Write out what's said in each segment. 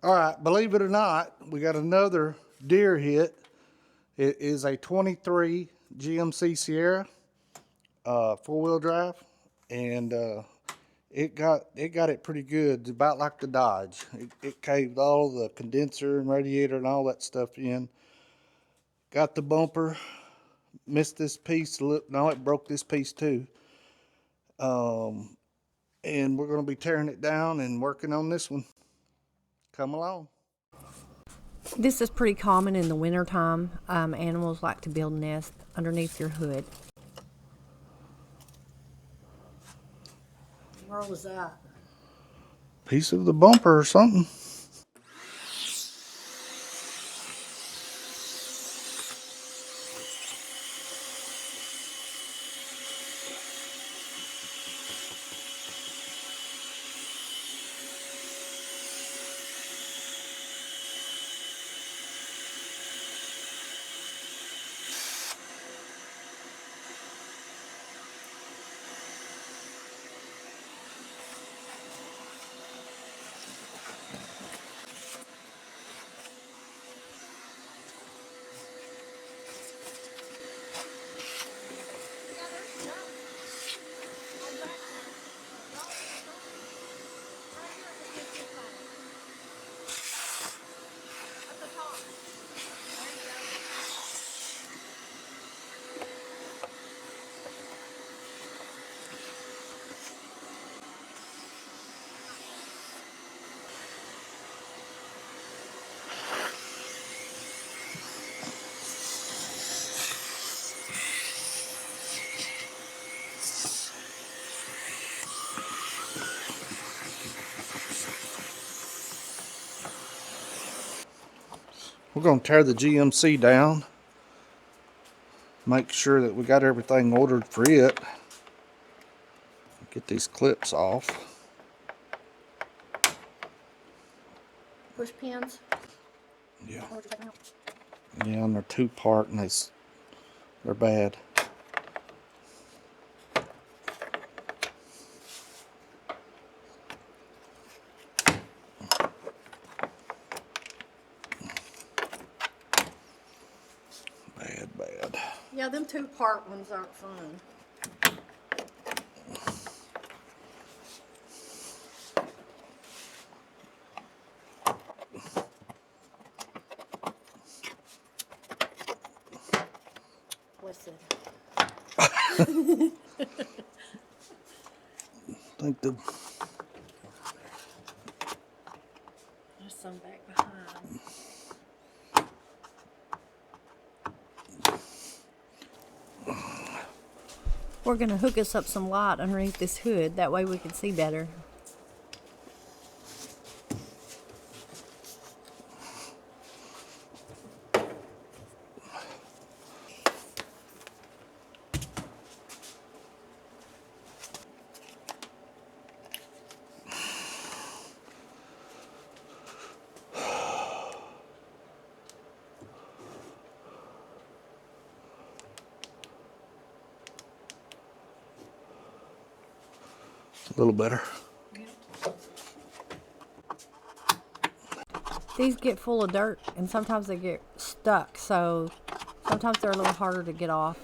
All right, believe it or not, we got another deer hit. It is a 23 GMC Sierra, 4-wheel drive, and it got it pretty good, about like the Dodge. It caved all the condenser and radiator and all that stuff in. Got the bumper, missed this piece. Look, no, it broke this piece too. And we're going to be tearing it down and working on this one. Come along. This is pretty common in the wintertime. Animals like to build nests underneath your hood. Where was that? Piece of the bumper or something. We're going to tear the GMC down. Make sure that we got everything ordered for it. Get these clips off. Push pins? Yeah. Yeah, and they're 2-part and they're bad. Bad. Yeah, them 2-part ones aren't fun. What's it? I think There's some back behind. We're going to hook us up some light underneath this hood. That way we can see better. a little better. These get full of dirt and sometimes they get stuck, so sometimes they're a little harder to get off.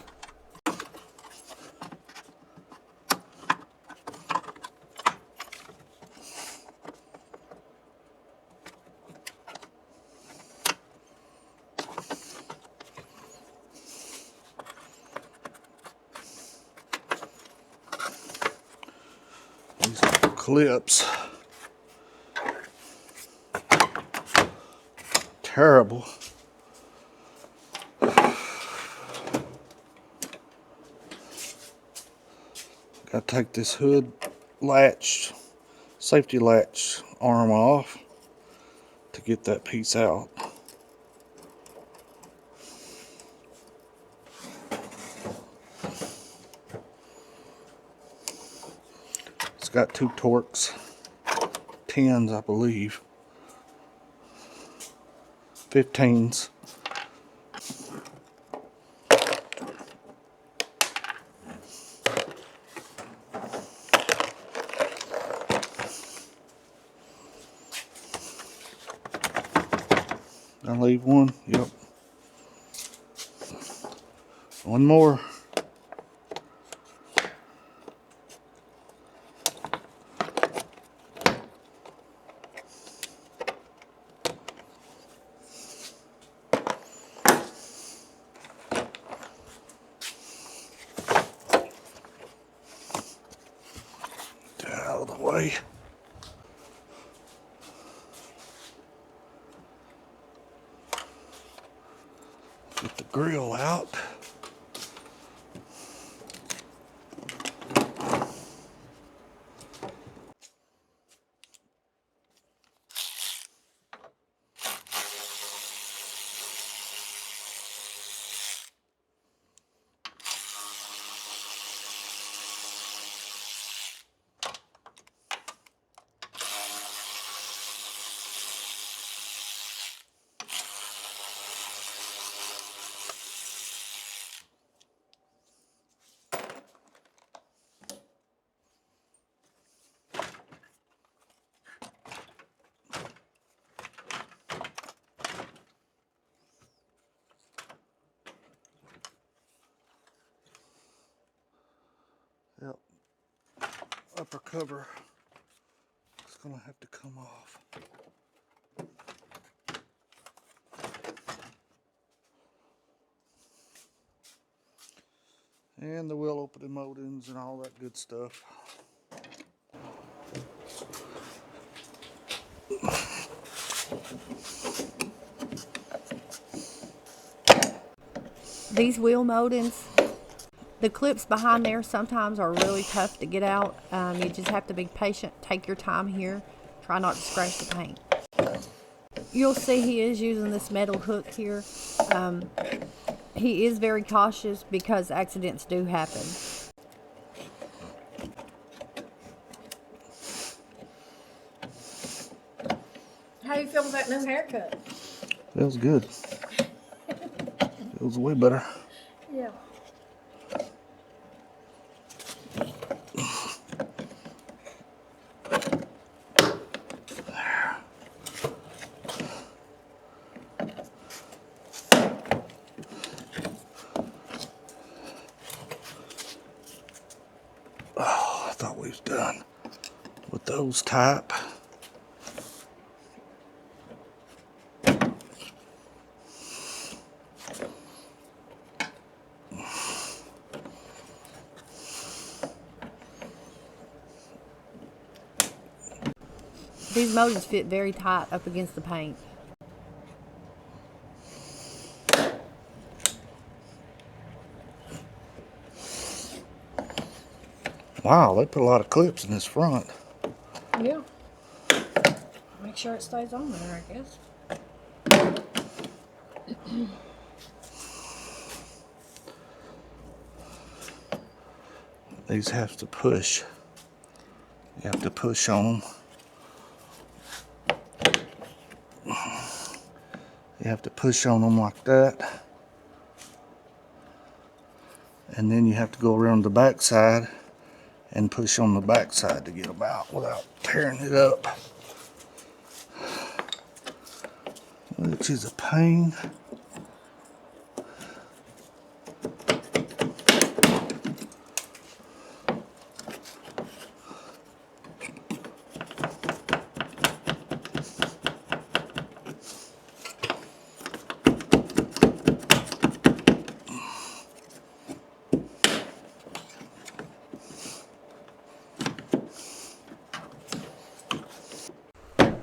These clips. Terrible. Gotta take this hood latch, safety latch arm off to get that piece out. It's got 2 Torx 10s, I believe. 15s. I'll leave one. Yep. One more. Get out of the way. Get the grill out. Yep. Upper cover is gonna have to come off. And the wheel opening moldings and all that good stuff. These wheel moldings, the clips behind there sometimes are really tough to get out. You just have to be patient, take your time here, try not to scratch the paint. You'll see he is using this metal hook here. He is very cautious because accidents do happen. How do you feel about new haircut? Feels good. Feels way better. Yeah. Oh, I thought we was done with those type. These moldings fit very tight up against the paint. Wow, they put a lot of clips in this front. Yeah. Make sure it stays on there, I guess. These have to push. You have to push on them. You have to push on them like that. And then you have to go around the back side and push on the back side to get them out without tearing it up. Which is a pain.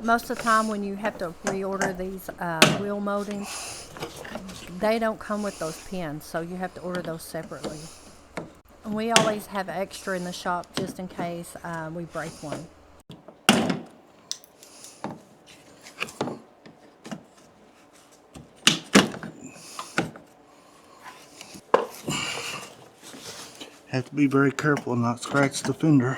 Most of the time when you have to reorder these wheel moldings, they don't come with those pins, so you have to order those separately. And we always have extra in the shop just in case we break one. Have to be very careful and not scratch the fender.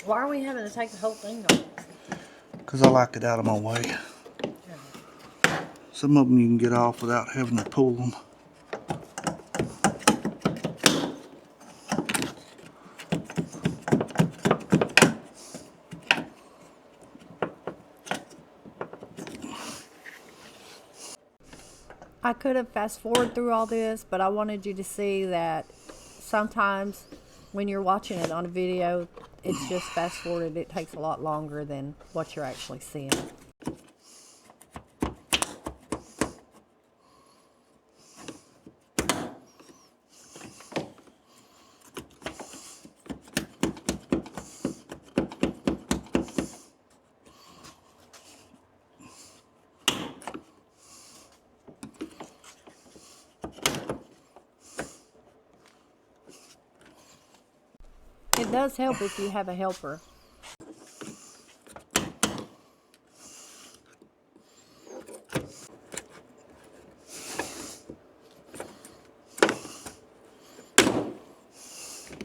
Why are we having to take the whole thing off? Because I like it out of my way. Some of them you can get off without having to pull them. I could have fast forwarded through all this, but I wanted you to see that sometimes when you're watching it on a video, it's just fast forwarded. It takes a lot longer than what you're actually seeing. It does help if you have a helper.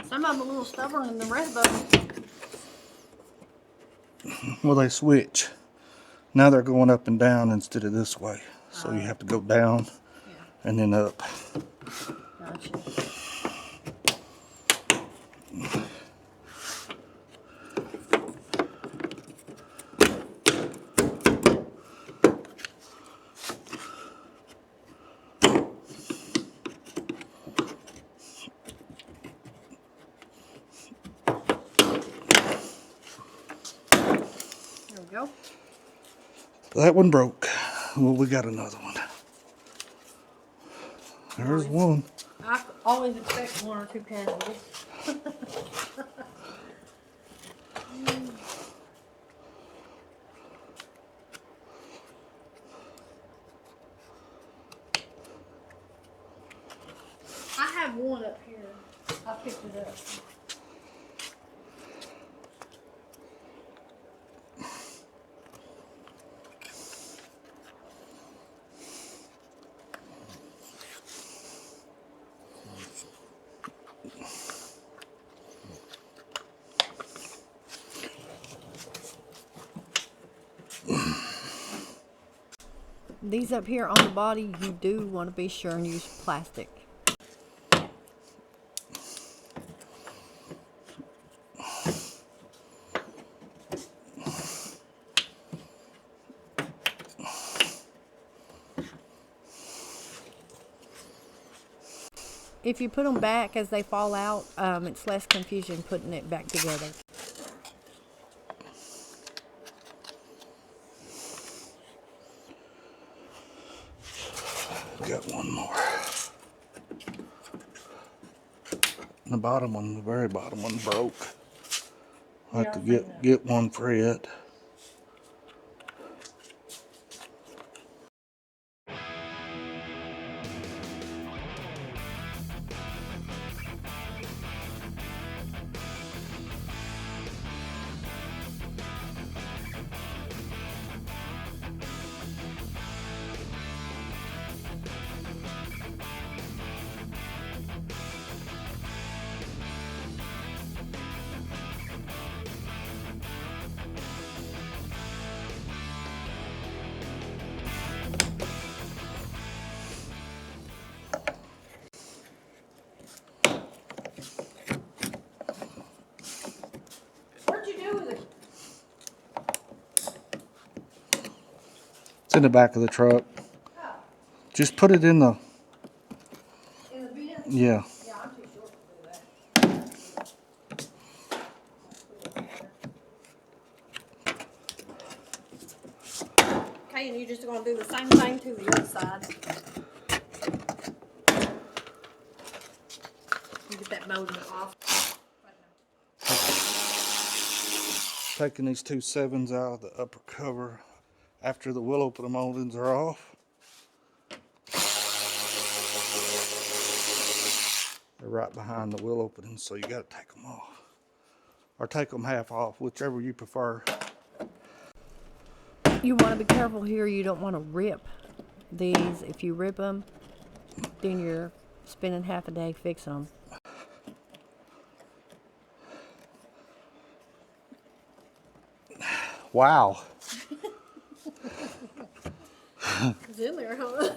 Some of them a little stubborn than the rest of them. Well, they switch. Now they're going up and down instead of this way. So you have to go down and then up. Gotcha. There we go. That one broke. Well, we got another one. There's one. I always expect one or two candles. I have one up here. I picked it up. These up here on the body, you do want to be sure and use plastic. If you put them back as they fall out, it's less confusion putting it back together. Got one more. The bottom one, the very bottom one broke. I have to get one for it. What'd you do with it? It's in the back of the truck. Oh, Just put it in the, in the bin? yeah. Yeah, I'm too short to do that. Okay, and you're just gonna do the same thing to the other side. You get that molding off. Taking these two 7s out of the upper cover after the will opener moldings are off. They're right behind the will openings, so you got to take them off. Or take them half off, whichever you prefer. You want to be careful here. You don't want to rip these. If you rip them, then you're spending half a day fixing them. Wow. It's in there, huh?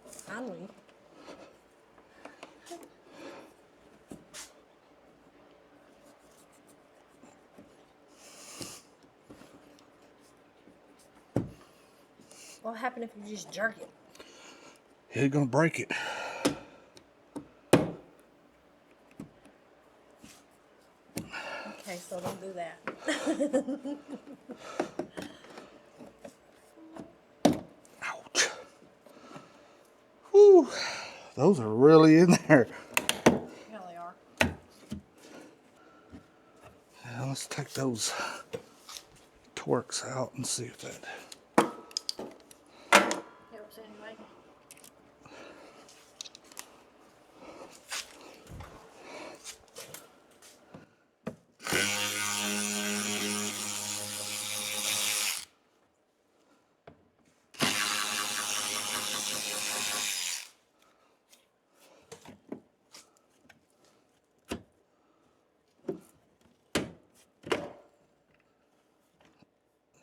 Finally. What happened if you just jerk it? You're gonna break it. Okay, so don't do that. Ouch. Whew. Those are really in there. Yeah, they are. Now let's take those Torx out and see if that. Helps anyway.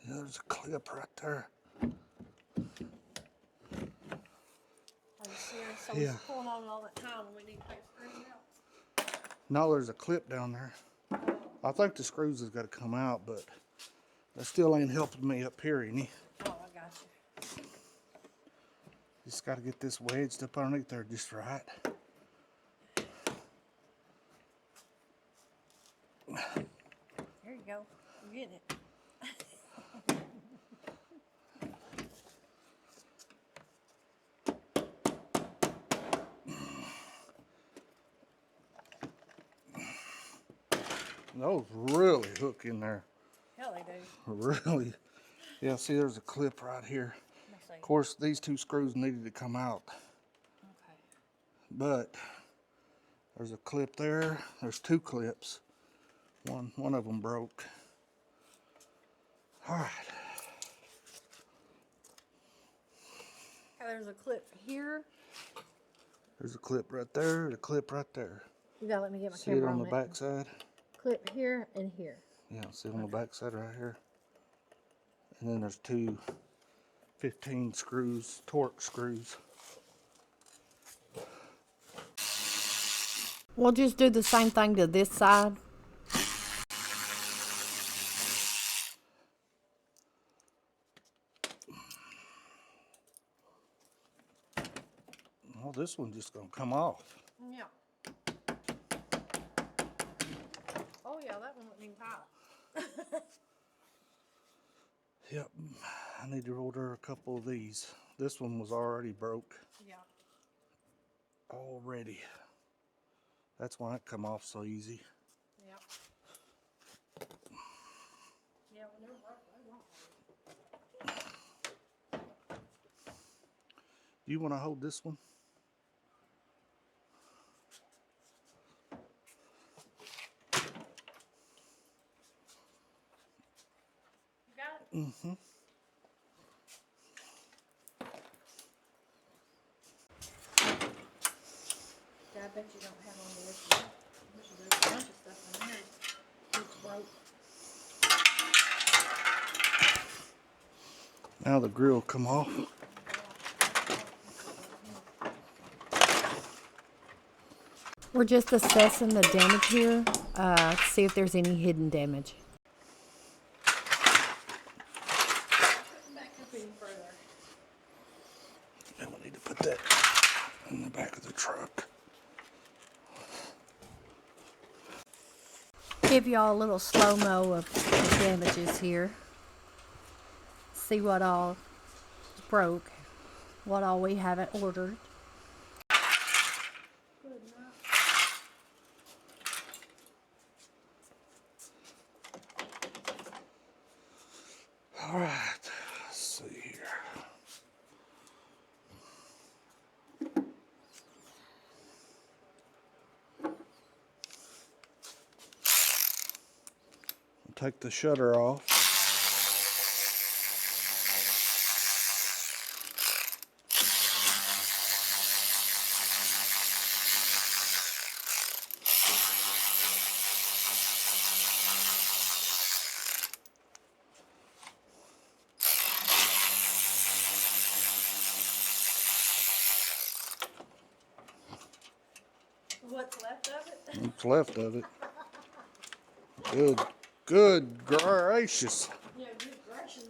Yeah, there's a clip right there. I was serious. So Yeah. it's pulling on all the time when we need to take screws out. No, there's a clip down there. I think the screws has got to come out, but that still ain't helping me up here any. Oh, I got you. Just got to get this wedged up underneath there just right. There you go. You're getting it. Those really hook in there. Hell, they do. Really. Yeah, see, there's a clip right here. Let me see. Of course, these two screws needed to come out, Okay. but there's a clip there. There's two clips. One of them broke. All right. Okay, there's a clip here. There's a clip right there. The clip right there. You gotta let me get my See it camera on the it. back side? Clip here and here. Yeah, see it on the back side right here. And then there's two 15 screws, Torx screws. We'll just do the same thing to this side. Well, this one's just gonna come off. Yeah. Oh yeah, that one wouldn't even pop. Yep, I need to order a couple of these. This one was already broke. Yeah. Already. That's why it come off so easy. Yeah. Yeah, when they're broke, they won't. You want to hold this one? You got it? Mm-hmm. Yeah, I bet you don't have on this yet. There's a bunch of stuff in there. It's broke. Now the grill come off. We're just assessing the damage here to see if there's any hidden damage. Back up even further. And we need to put that in the back of the truck. Give y'all a little slow-mo of the damages here. See what all broke, what all we haven't ordered. All right, let's see here. Take the shutter off. What's left of it? What's left of it. Good gracious. Yeah, good gracious.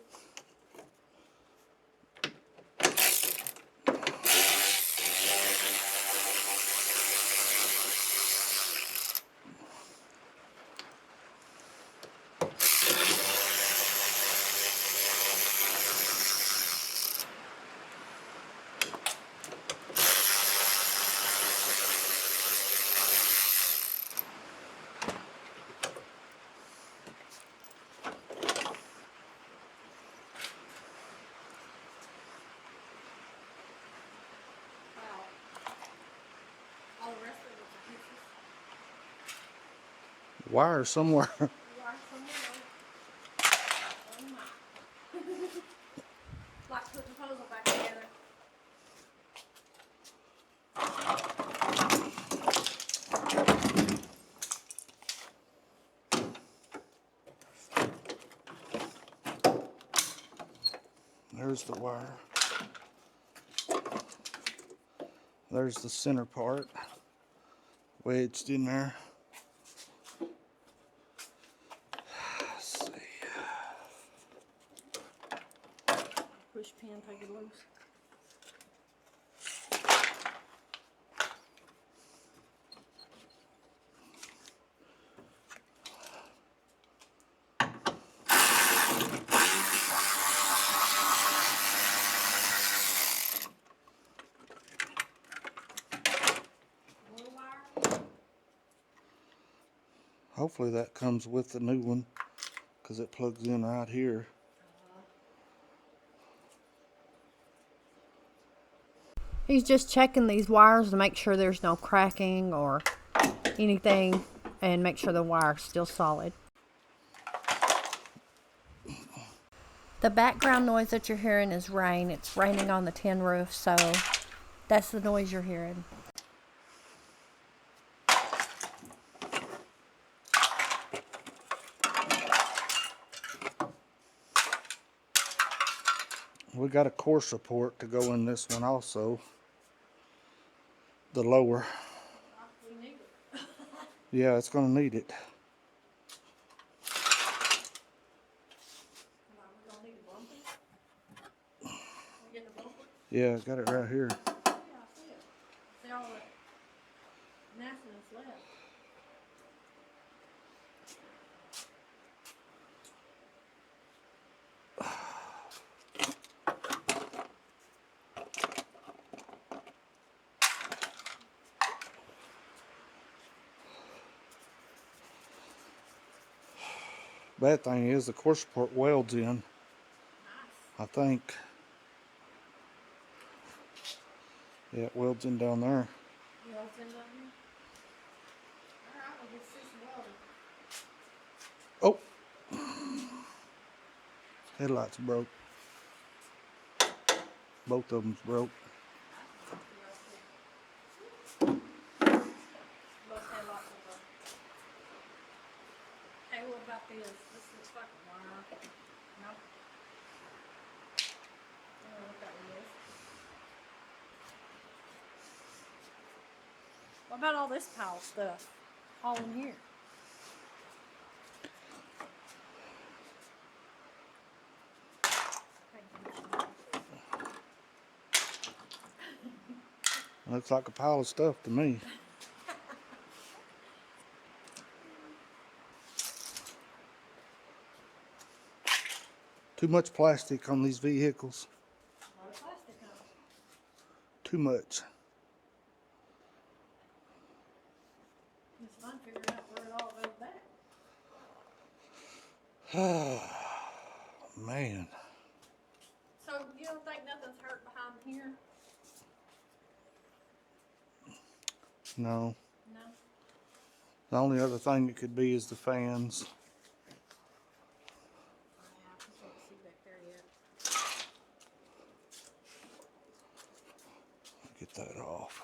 wire somewhere. Wire somewhere. Oh my. Like putting the puzzle back together. There's the wire. There's the center part wedged in there. Let's see. Push pin, take it loose. Hopefully that comes with the new one, because it plugs in right here. He's just checking these wires to make sure there's no cracking or anything, and make sure the wire's still solid. The background noise that you're hearing is rain. It's raining on the tin roof, so that's the noise you're hearing. We got a core support to go in this one also. The lower. We need it. Yeah, it's gonna need it. We're gonna need a bumper. We get the bumper? Yeah, got it right here. Yeah, I see it. See all that nastiness left. Bad thing is the core support welds in, Nice. I think. Yeah, it welds in down there. You all send that here? Alright, we'll get this welded. Oh! Headlights broke. Both of them's broke. Both headlights are broke. Hey, what about this? This is fucking wire. Nope. I don't know what that one is. What about all this pile of stuff? All in here. Looks like a pile of stuff to me. Too much plastic on these vehicles. A lot of plastic on it. Too much. It's fun figuring out where it all goes back. Man. So you don't think nothing's hurt behind here? No. No. The only other thing it could be is the fans. Oh, yeah, I just don't see back there yet. Get that off.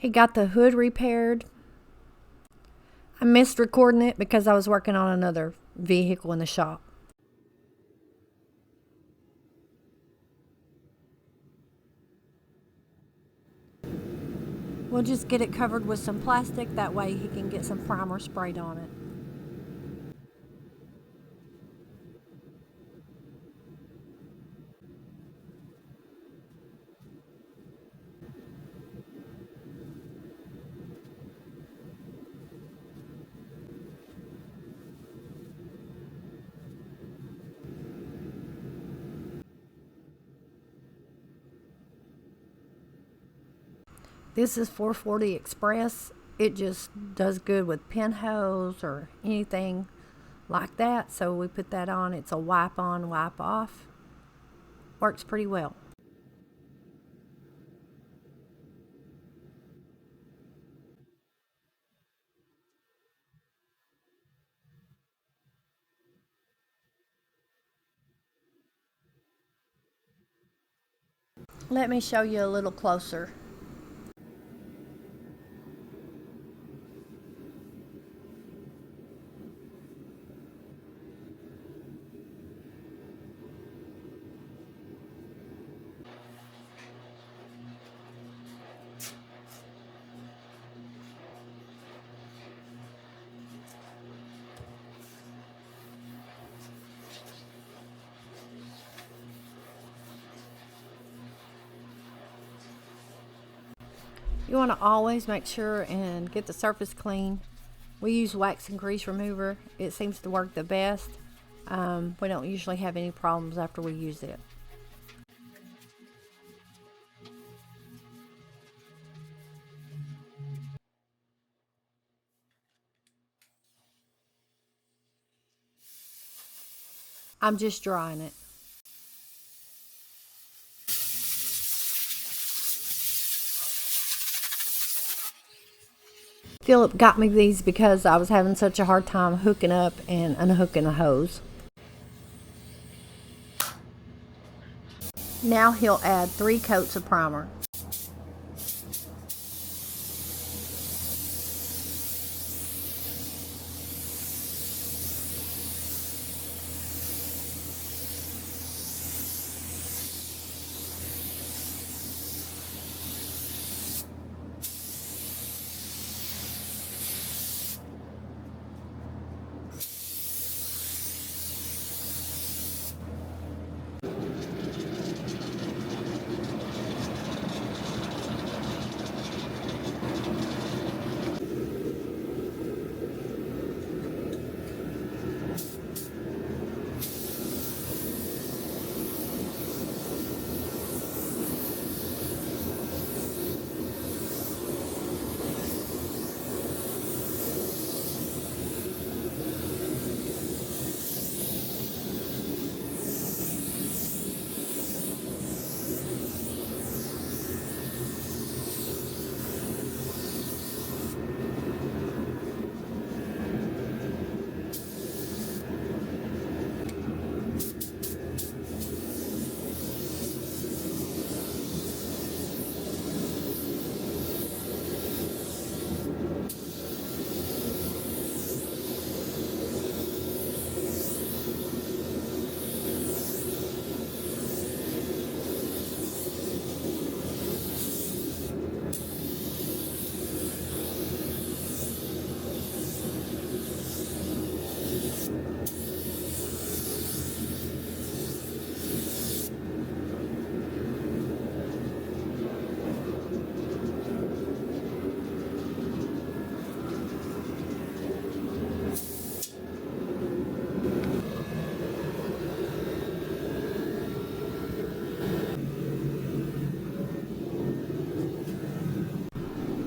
He got the hood repaired. I missed recording it because I was working on another vehicle in the shop. We'll just get it covered with some plastic, that way he can get some primer sprayed on it. This is 440 Express. It just does good with pinholes or anything like that. So we put that on. It's a wipe on, wipe off. Works pretty well. Let me show you a little closer. You want to always make sure and get the surface clean. We use wax and grease remover. It seems to work the best. We don't usually have any problems after we use it. I'm just drying it. Philip got me these because I was having such a hard time hooking up and unhooking the hose. Now he'll add 3 coats of primer.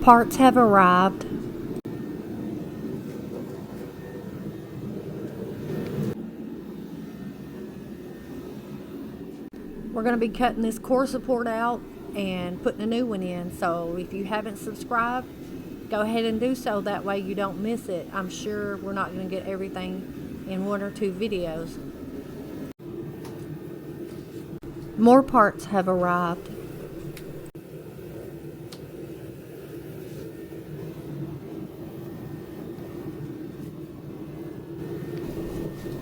Parts have arrived. We're going to be cutting this core support out and putting a new one in. So if you haven't subscribed, go ahead and do so. That way you don't miss it. I'm sure we're not going to get everything in 1 or 2 videos. More parts have arrived.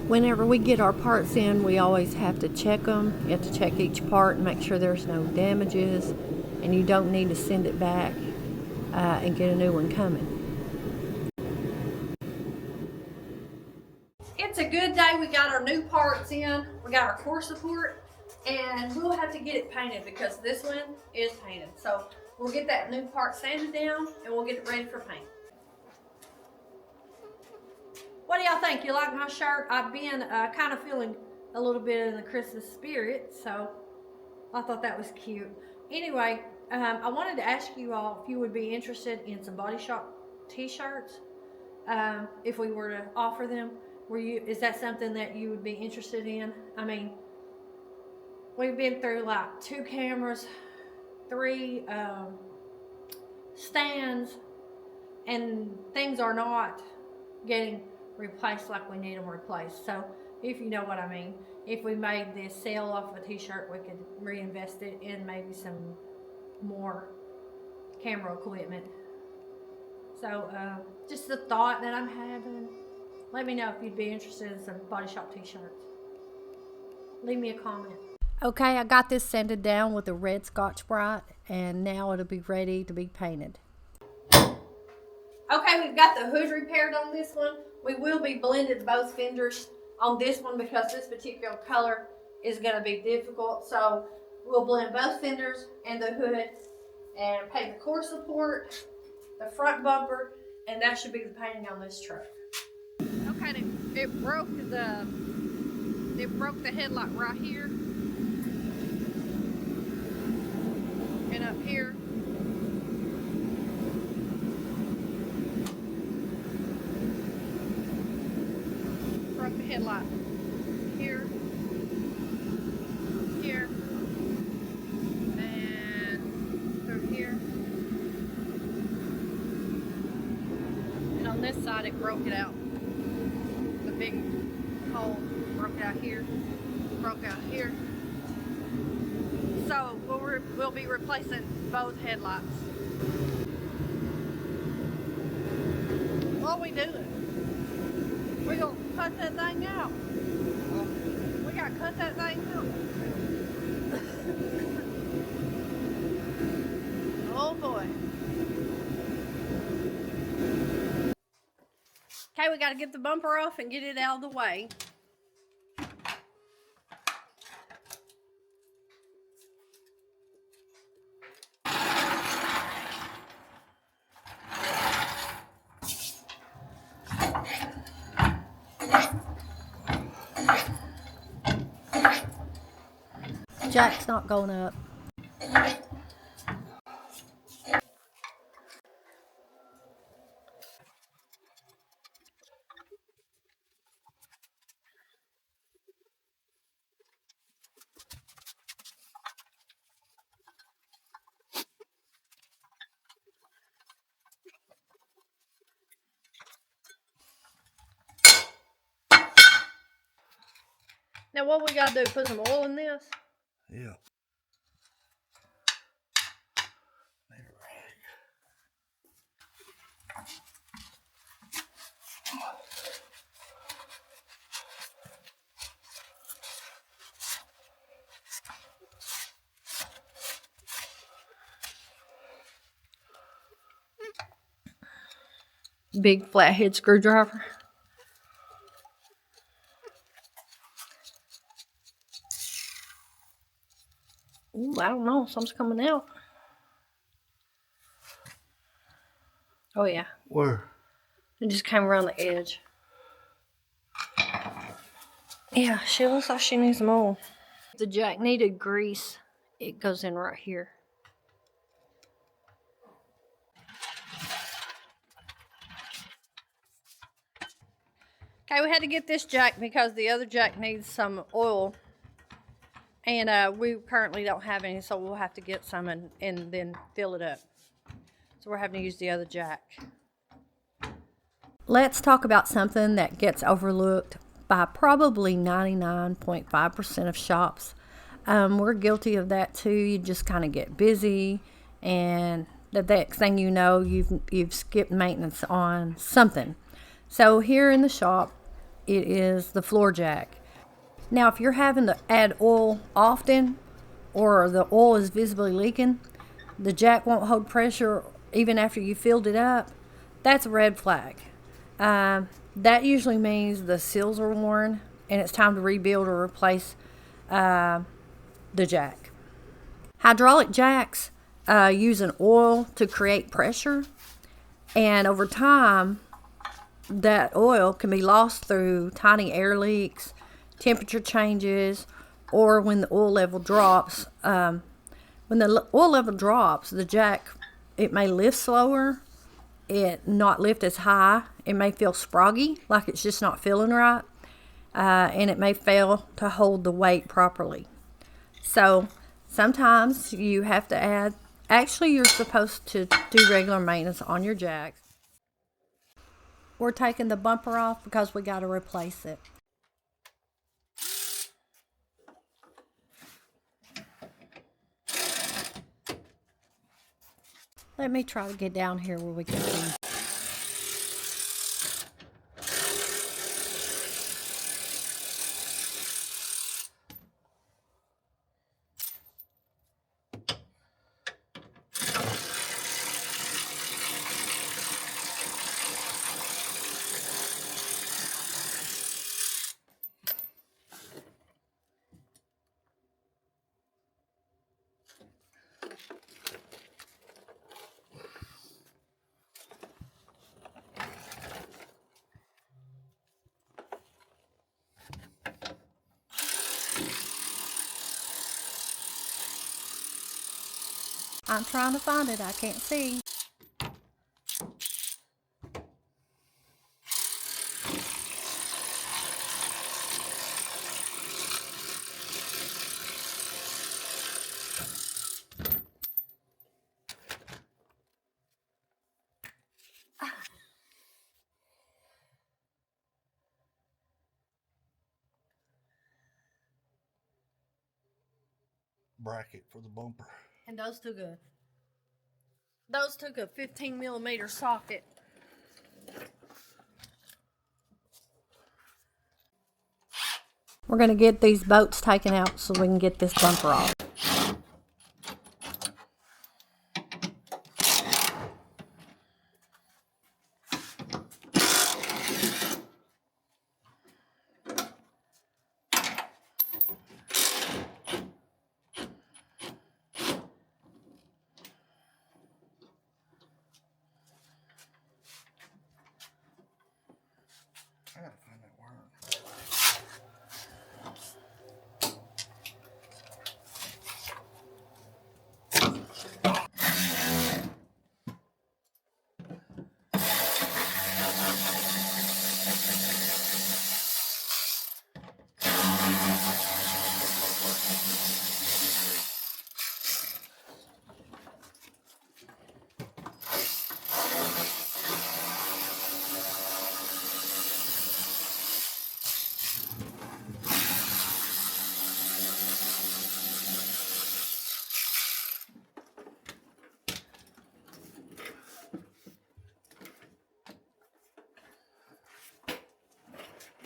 Whenever we get our parts in, we always have to check them. You have to check each part and make sure there's no damages, and you don't need to send it back and get a new one coming. It's a good day. We got our new parts in. We got our core support, and we'll have to get it painted because this one is painted. So we'll get that new part sanded down and we'll get it ready for paint. What do y'all think? You like my shirt? I've been kind of feeling a little bit in the Christmas spirit, so I thought that was cute. Anyway, I wanted to ask you all if you would be interested in some Body Shop t-shirts. If we were to offer them, is that something that you would be interested in? I mean, we've been through like 2 cameras, 3 stands, and things are not getting replaced like we need them replaced. So if you know what I mean, if we made this sale off of a t-shirt, we could reinvest it in maybe some more camera equipment. So just the thought that I'm having. Let me know if you'd be interested in some Body Shop t-shirts. Leave me a comment. Okay, I got this sanded down with a red Scotch-Brite, and now it'll be ready to be painted. Okay, we've got the hood repaired on this one. We will be blending both fenders on this one because this particular color is going to be difficult. So we'll blend both fenders and the hood and paint the core support, the front bumper, and that should be the painting on this truck. Okay, it broke the headlight right here and up here. Broke the headlight here, here, and through here. And on this side it broke it out. The big hole broke out here, broke out here. So we'll be replacing both headlights. What are we doing? We gonna cut that thing out. We gotta cut that thing out. Oh boy. Okay, we gotta get the bumper off and get it out of the way. Jack's not going up. Now what we gotta do, put some oil in this? Yeah. Big flathead screwdriver. Ooh, I don't know, something's coming out. Oh yeah, Where? it just came around the edge. Yeah, she looks like she needs some oil. If the jack needed grease, it goes in right here. Okay, we had to get this jack because the other jack needs some oil. And we currently don't have any, so we'll have to get some and then fill it up. So we're having to use the other jack. Let's talk about something that gets overlooked by probably 99.5% of shops. We're guilty of that too. You just kind of get busy, and the next thing you know, you've skipped maintenance on something. So here in the shop, it is the floor jack. Now, if you're having to add oil often, or the oil is visibly leaking, the jack won't hold pressure even after you filled it up, that's a red flag. That usually means the seals are worn and it's time to rebuild or replace the jack. Hydraulic jacks use an oil to create pressure, and over time, that oil can be lost through tiny air leaks, temperature changes, or when the oil level drops, When the oil level drops, the jack, it may lift slower, it not lift as high. It may feel sproggy, like it's just not feeling right, and it may fail to hold the weight properly. So sometimes you have to add, actually you're supposed to do regular maintenance on your jacks. We're taking the bumper off because we got to replace it. Let me try to get down here where we can see. I'm trying to find it. I can't see. Bracket for the bumper. And those took a 15 millimeter socket. We're going to get these bolts taken out so we can get this bumper off. I gotta find that wire.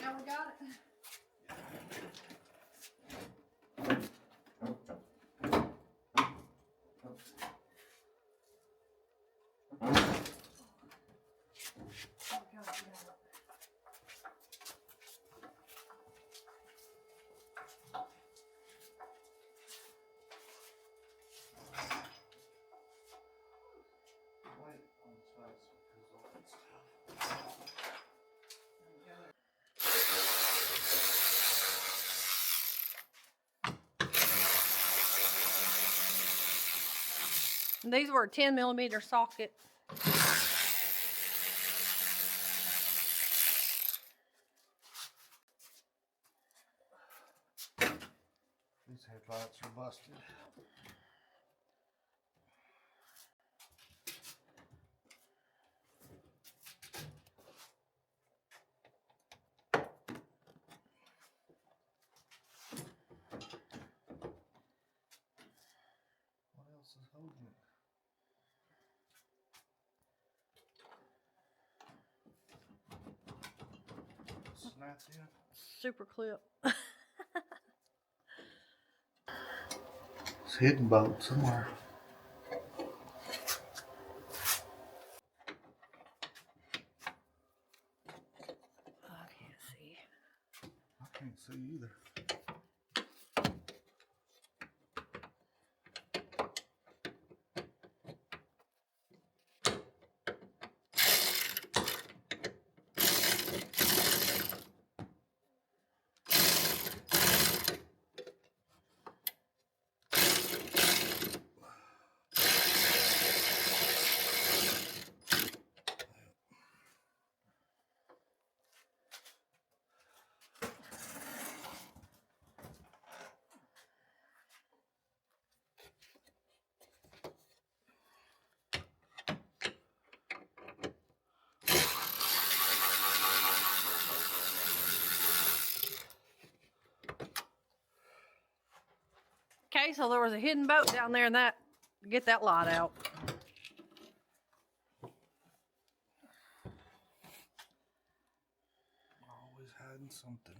Now we got it. These were a 10 millimeter socket. These headlights are busted. What else is holding it? Snaps in. Super clip. It's hidden bolt somewhere. I can't see. I can't see either. Okay, so there was a hidden boat down there and that, get that lot out. Always hiding something.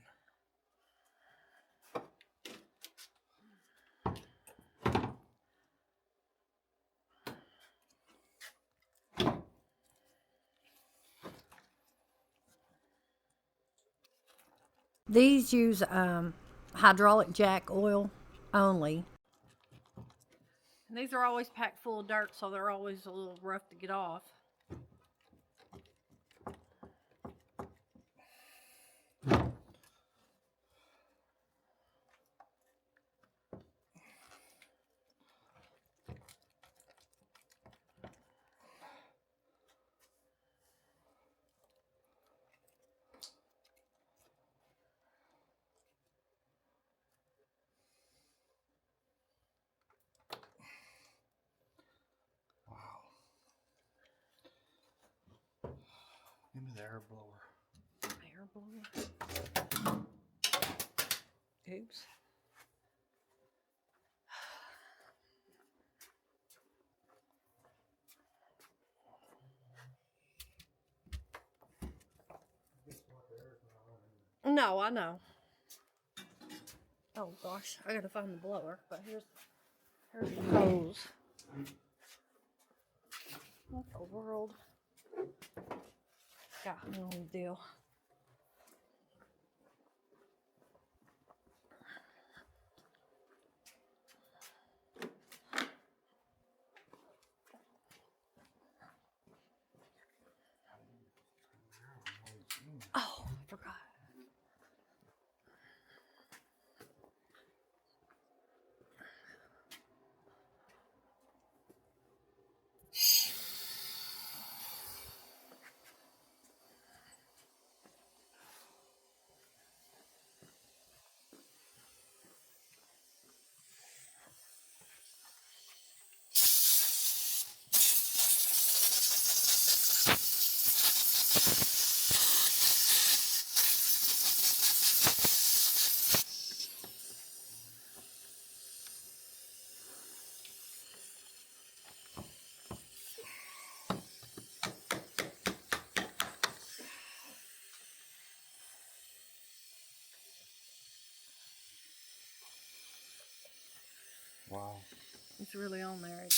These use hydraulic jack oil only. And these are always packed full of dirt, so they're always a little rough to get off. Give me the air blower. Air blower. Oops. No, I know. Oh gosh, I gotta find the blower, but here's the hose. What the world? Got no deal. Oh, I forgot. Wow. It's really on there.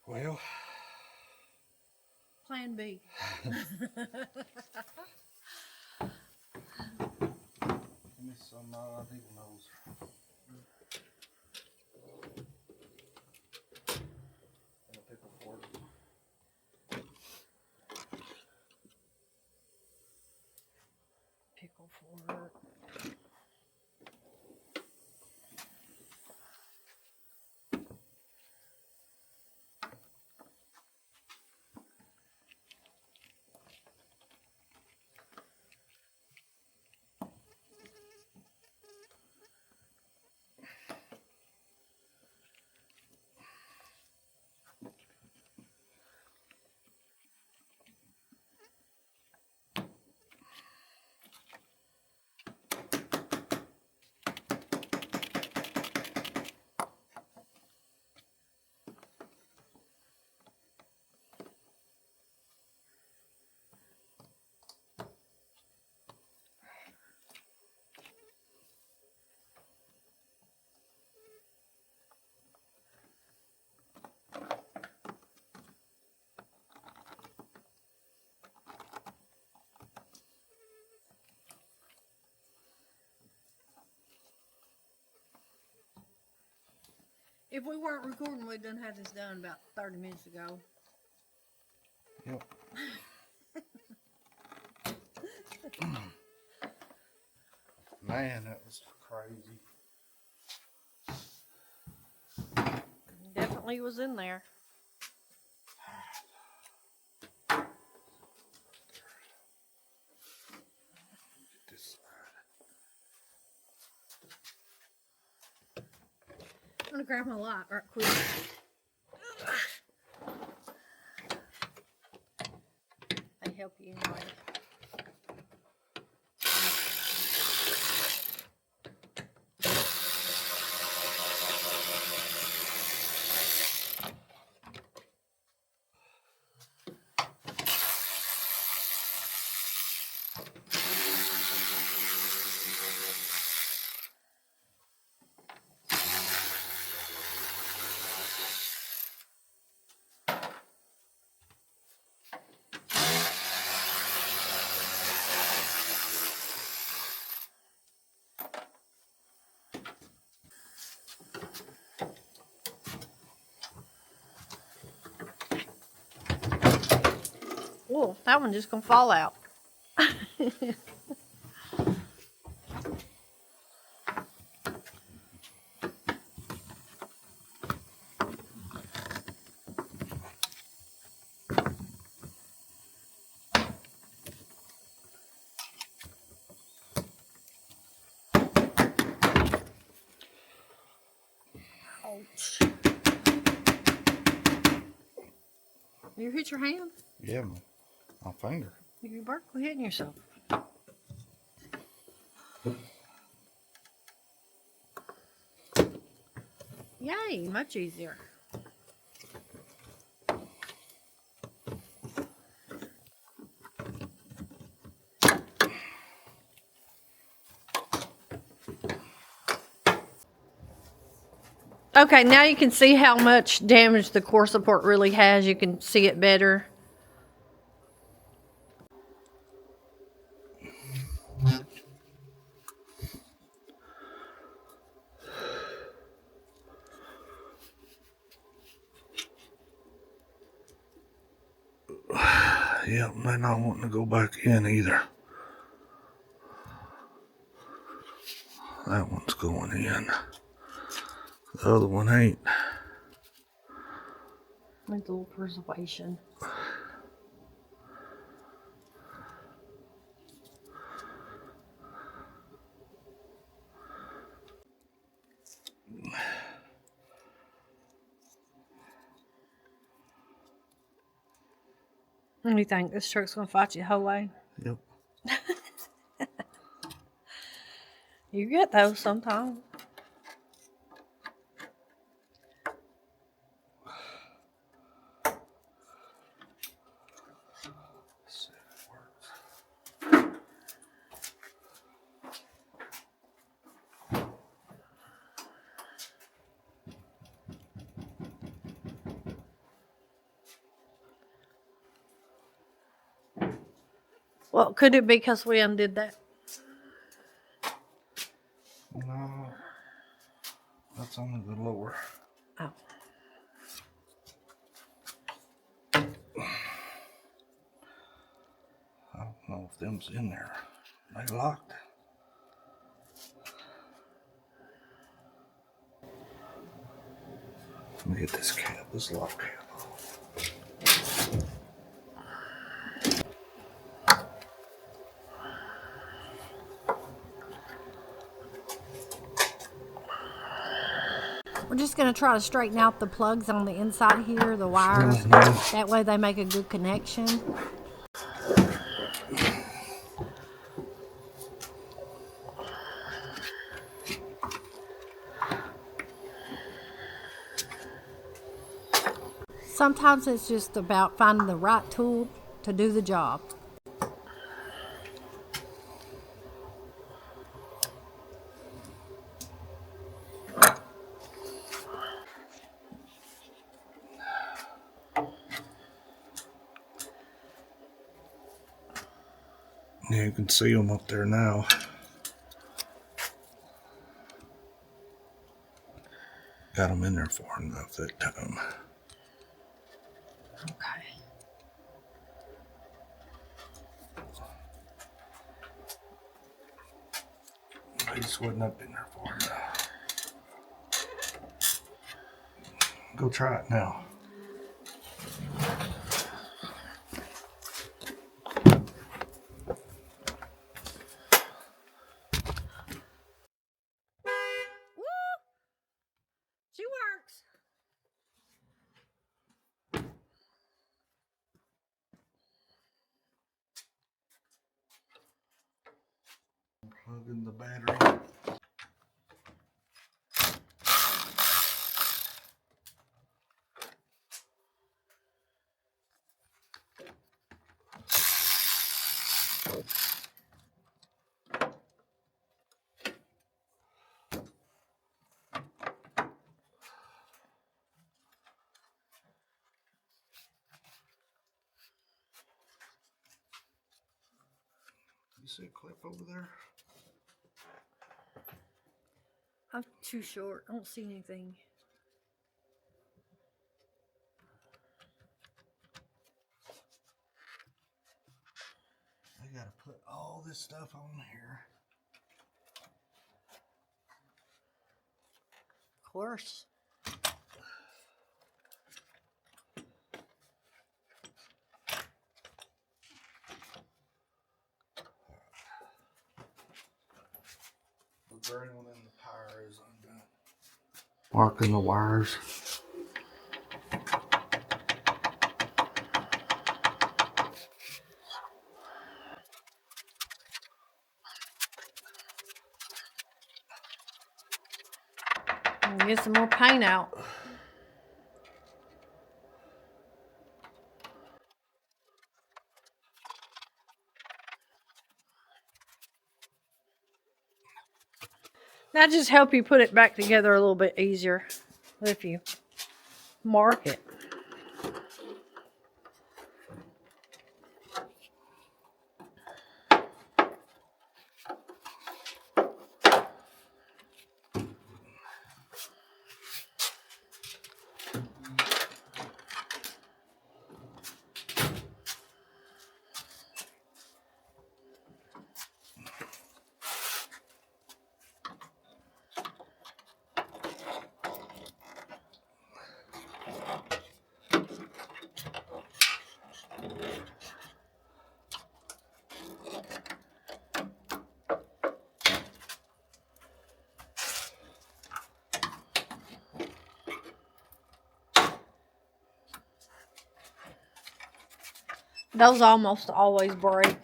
Well, Plan B. give me some needle nose. And a pickle fork. Pickle fork. If we weren't recording, we'd done had this done about 30 minutes ago. Yep. Man, that was crazy. Definitely was in there. Get this side. I'm gonna grab my light right quick. They help you anyway. Oh, that one just gonna fall out. Ouch. You hit your hand? Yeah, my finger. You burnt hitting yourself. Yay, much easier. Okay, now you can see how much damage the core support really has. You can see it better. Yep, they're not wanting to go back in either. That one's going in. The other one ain't. Needs a little preservation. What do you think? This truck's gonna fight you the whole way? Yep. You get those sometimes. Let's see if it works. Well, could it be because we undid that? No, that's only the lower. Oh. I don't know if them's in there. They locked. Let me get this cap, this lock cap off. We're just going to try to straighten out the plugs on the inside here, the wires. Mm-hmm. That way they make a good connection. Sometimes it's just about finding the right tool to do the job. Yeah, you can see them up there now. Got them in there far enough that time. Okay. I just wasn't up in there far enough. Go try it now. She works. Plug in the battery. You see a clip over there? I'm too short. I don't see anything. I gotta put all this stuff on here. Of course. The green one in the power is undone. Marking the wires. Get some more paint out. That just help you put it back together a little bit easier if you mark it. Those almost always break.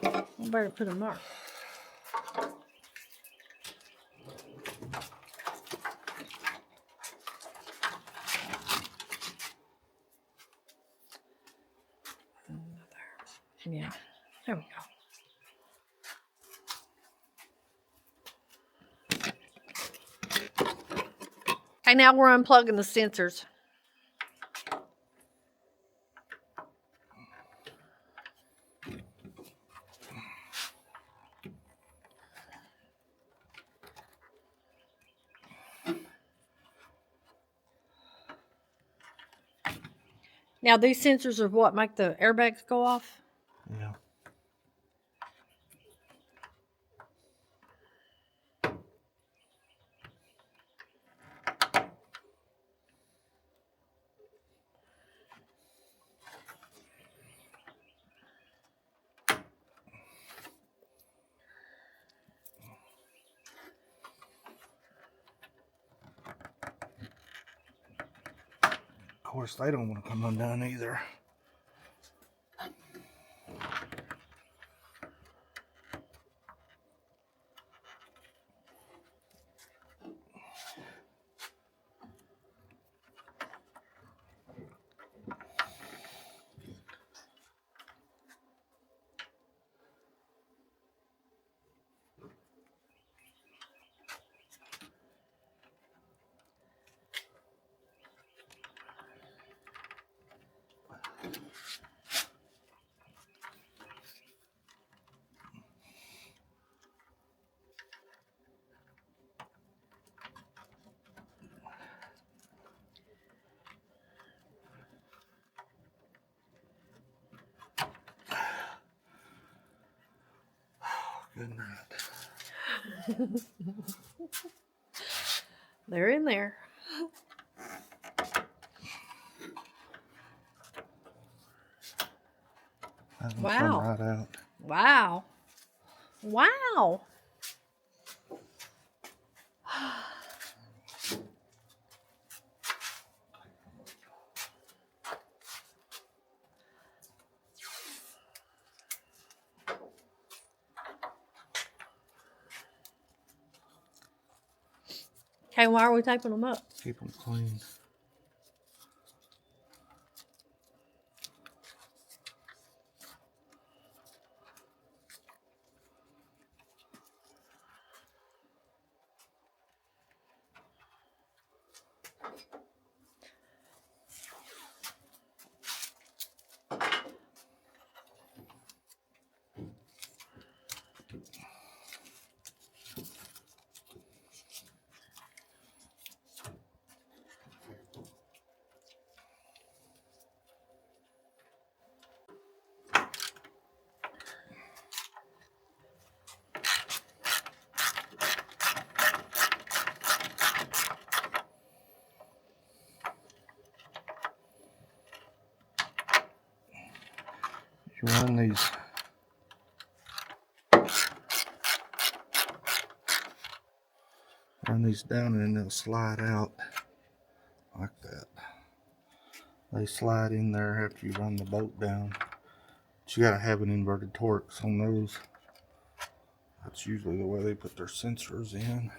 I better put a mark. Yeah, there we go. Okay, now we're unplugging the sensors. Now these sensors are what make the airbags go off? Yeah. Of course, they don't want to come undone either. Good night. They're in there. That one come Wow. right out. Wow. Wow. Okay, why are we taping them up? Keep them clean. You run these down and they'll slide out like that. They slide in there after you run the bolt down. But you gotta have an inverted Torx on those. That's usually the way they put their sensors in.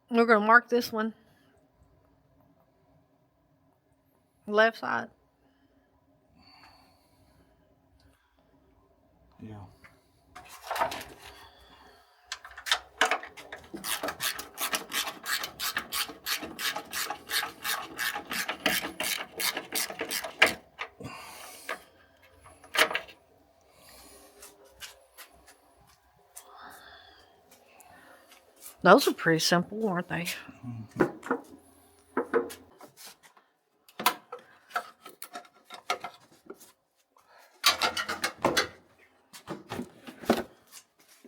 We're going to mark this one. Left side. Yeah. Those are pretty simple, aren't they?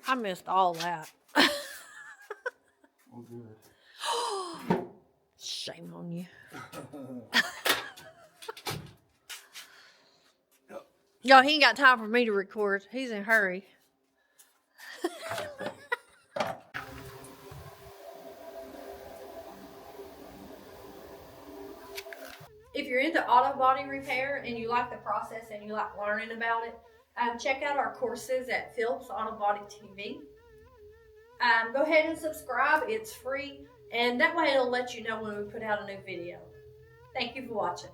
I missed all that. Oh, good. Shame on you. Y'all, he ain't got time for me to record. He's in a hurry. If you're into auto body repair and you like the process and you like learning about it, check out our courses at Phillips Auto Body TV. Go ahead and subscribe. It's free. And that way it'll let you know when we put out a new video. Thank you for watching.